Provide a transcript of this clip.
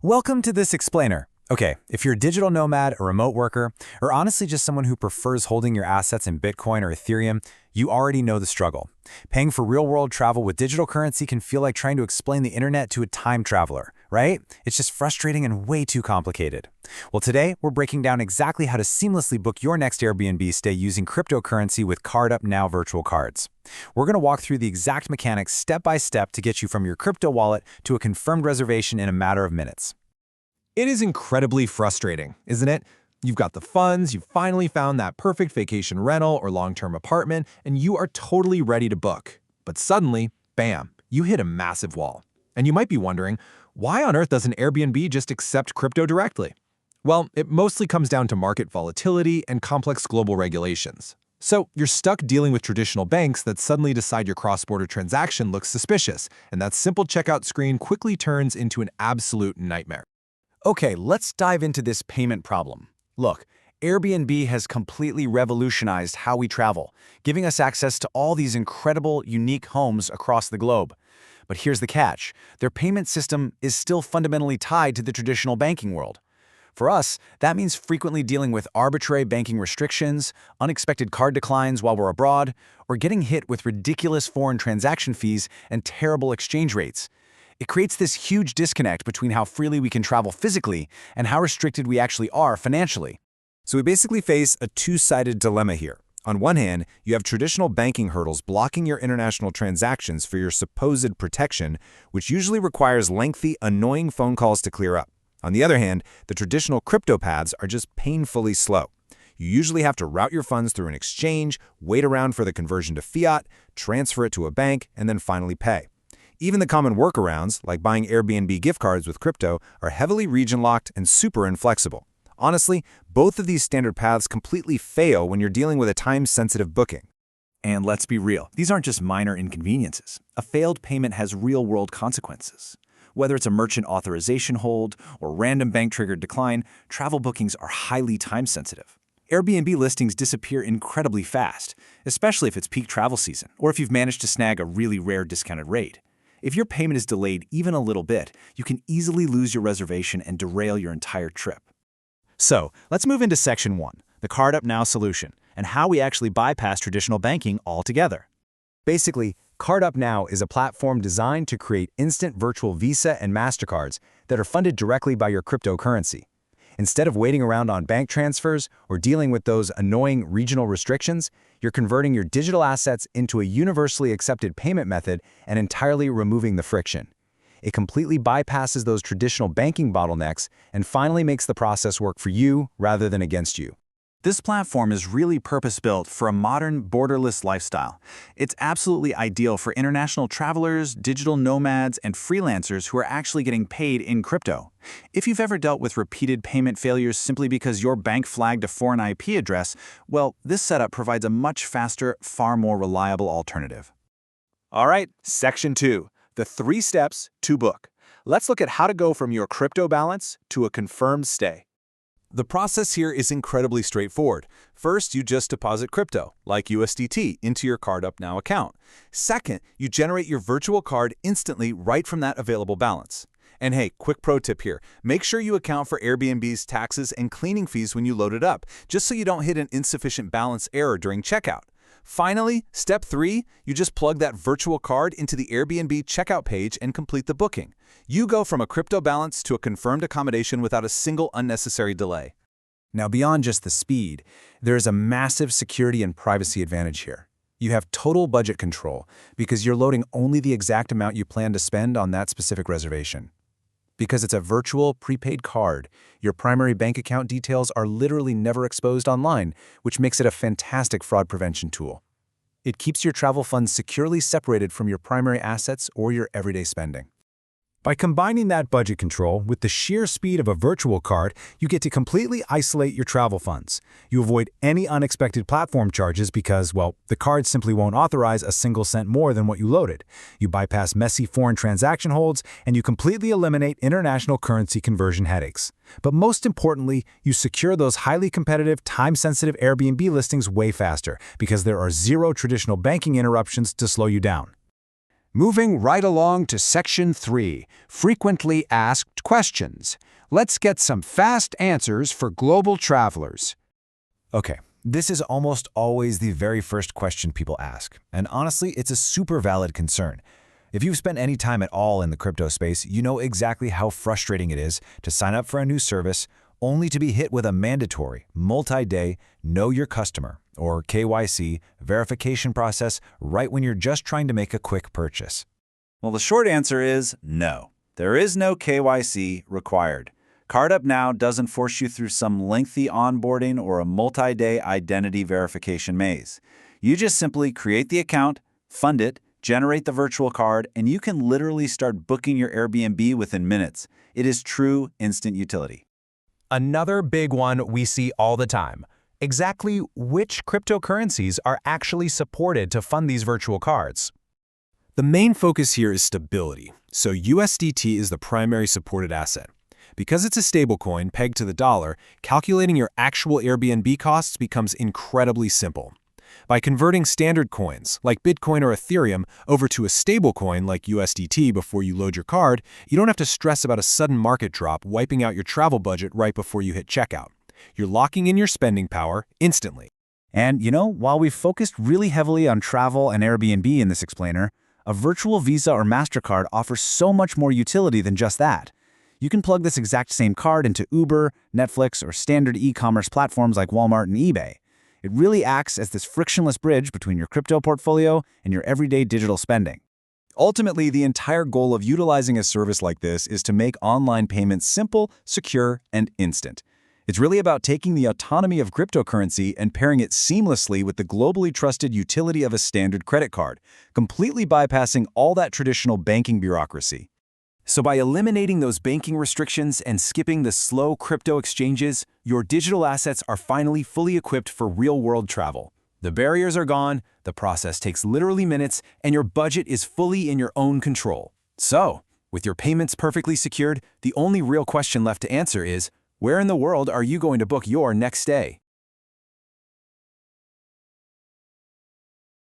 Welcome to this explainer. Okay, if you're a digital nomad, a remote worker, or honestly just someone who prefers holding your assets in Bitcoin or Ethereum, you already know the struggle. Paying for real-world travel with digital currency can feel like trying to explain the internet to a time traveler, right? It's just frustrating and way too complicated. Well, today, we're breaking down exactly how to seamlessly book your next Airbnb stay using cryptocurrency with CardUpNow virtual cards. We're going to walk through the exact mechanics step by step to get you from your crypto wallet to a confirmed reservation in a matter of minutes. It is incredibly frustrating, isn't it? You've got the funds, you've finally found that perfect vacation rental or long-term apartment, and you are totally ready to book. But suddenly, bam, you hit a massive wall. And you might be wondering, why on earth doesn't Airbnb just accept crypto directly? Well, it mostly comes down to market volatility and complex global regulations. So you're stuck dealing with traditional banks that suddenly decide your cross-border transaction looks suspicious, and that simple checkout screen quickly turns into an absolute nightmare. Okay, let's dive into this payment problem. Look, Airbnb has completely revolutionized how we travel, giving us access to all these incredible, unique homes across the globe. But here's the catch. Their payment system is still fundamentally tied to the traditional banking world. For us, that means frequently dealing with arbitrary banking restrictions, unexpected card declines while we're abroad, or getting hit with ridiculous foreign transaction fees and terrible exchange rates. It creates this huge disconnect between how freely we can travel physically and how restricted we actually are financially. So we basically face a two-sided dilemma here. On one hand, you have traditional banking hurdles blocking your international transactions for your supposed protection, which usually requires lengthy, annoying phone calls to clear up. On the other hand, the traditional crypto paths are just painfully slow. You usually have to route your funds through an exchange, wait around for the conversion to fiat, transfer it to a bank, and then finally pay. Even the common workarounds, like buying Airbnb gift cards with crypto, are heavily region-locked and super inflexible. Honestly, both of these standard paths completely fail when you're dealing with a time-sensitive booking. And let's be real, these aren't just minor inconveniences. A failed payment has real-world consequences. Whether it's a merchant authorization hold or random bank-triggered decline, travel bookings are highly time-sensitive. Airbnb listings disappear incredibly fast, especially if it's peak travel season or if you've managed to snag a really rare discounted rate. If your payment is delayed even a little bit, you can easily lose your reservation and derail your entire trip. So, let's move into Section 1, the CardUpNow solution, and how we actually bypass traditional banking altogether. Basically, CardUpNow is a platform designed to create instant virtual Visa and Mastercards that are funded directly by your cryptocurrency. Instead of waiting around on bank transfers or dealing with those annoying regional restrictions, you're converting your digital assets into a universally accepted payment method and entirely removing the friction. It completely bypasses those traditional banking bottlenecks and finally makes the process work for you rather than against you. This platform is really purpose-built for a modern, borderless lifestyle. It's absolutely ideal for international travelers, digital nomads, and freelancers who are actually getting paid in crypto. If you've ever dealt with repeated payment failures simply because your bank flagged a foreign IP address, well, this setup provides a much faster, far more reliable alternative. All right, Section 2, the 3 steps to book. Let's look at how to go from your crypto balance to a confirmed stay. The process here is incredibly straightforward. First, you just deposit crypto, like USDT, into your CardUpNow account. Second, you generate your virtual card instantly right from that available balance. And hey, quick pro tip here. Make sure you account for Airbnb's taxes and cleaning fees when you load it up, just so you don't hit an insufficient balance error during checkout. Finally, step 3, you just plug that virtual card into the Airbnb checkout page and complete the booking. You go from a crypto balance to a confirmed accommodation without a single unnecessary delay. Now, beyond just the speed, there is a massive security and privacy advantage here. You have total budget control because you're loading only the exact amount you plan to spend on that specific reservation. Because it's a virtual, prepaid card, your primary bank account details are literally never exposed online, which makes it a fantastic fraud prevention tool. It keeps your travel funds securely separated from your primary assets or your everyday spending. By combining that budget control with the sheer speed of a virtual card, you get to completely isolate your travel funds. You avoid any unexpected platform charges because, well, the card simply won't authorize a single cent more than what you loaded. You bypass messy foreign transaction holds, and you completely eliminate international currency conversion headaches. But most importantly, you secure those highly competitive, time-sensitive Airbnb listings way faster because there are zero traditional banking interruptions to slow you down. Moving right along to Section 3, Frequently Asked Questions. Let's get some fast answers for global travelers. Okay, this is almost always the very first question people ask, and honestly, it's a super valid concern. If you've spent any time at all in the crypto space, you know exactly how frustrating it is to sign up for a new service only to be hit with a mandatory, multi-day, Know Your Customer, or KYC, verification process right when you're just trying to make a quick purchase. Well, the short answer is no. There is no KYC required. CardUpNow doesn't force you through some lengthy onboarding or a multi-day identity verification maze. You just simply create the account, fund it, generate the virtual card, and you can literally start booking your Airbnb within minutes. It is true instant utility. Another big one we see all the time. Exactly which cryptocurrencies are actually supported to fund these virtual cards? The main focus here is stability, so USDT is the primary supported asset. Because it's a stablecoin pegged to the dollar, calculating your actual Airbnb costs becomes incredibly simple. By converting standard coins, like Bitcoin or Ethereum, over to a stablecoin like USDT before you load your card, you don't have to stress about a sudden market drop wiping out your travel budget right before you hit checkout. You're locking in your spending power instantly. And, while we've focused really heavily on travel and Airbnb in this explainer, a virtual Visa or Mastercard offers so much more utility than just that. You can plug this exact same card into Uber, Netflix, or standard e-commerce platforms like Walmart and eBay. It really acts as this frictionless bridge between your crypto portfolio and your everyday digital spending. Ultimately, the entire goal of utilizing a service like this is to make online payments simple, secure, and instant. It's really about taking the autonomy of cryptocurrency and pairing it seamlessly with the globally trusted utility of a standard credit card, completely bypassing all that traditional banking bureaucracy. So by eliminating those banking restrictions and skipping the slow crypto exchanges, your digital assets are finally fully equipped for real-world travel. The barriers are gone, the process takes literally minutes, and your budget is fully in your own control. So, with your payments perfectly secured, the only real question left to answer is, where in the world are you going to book your next stay?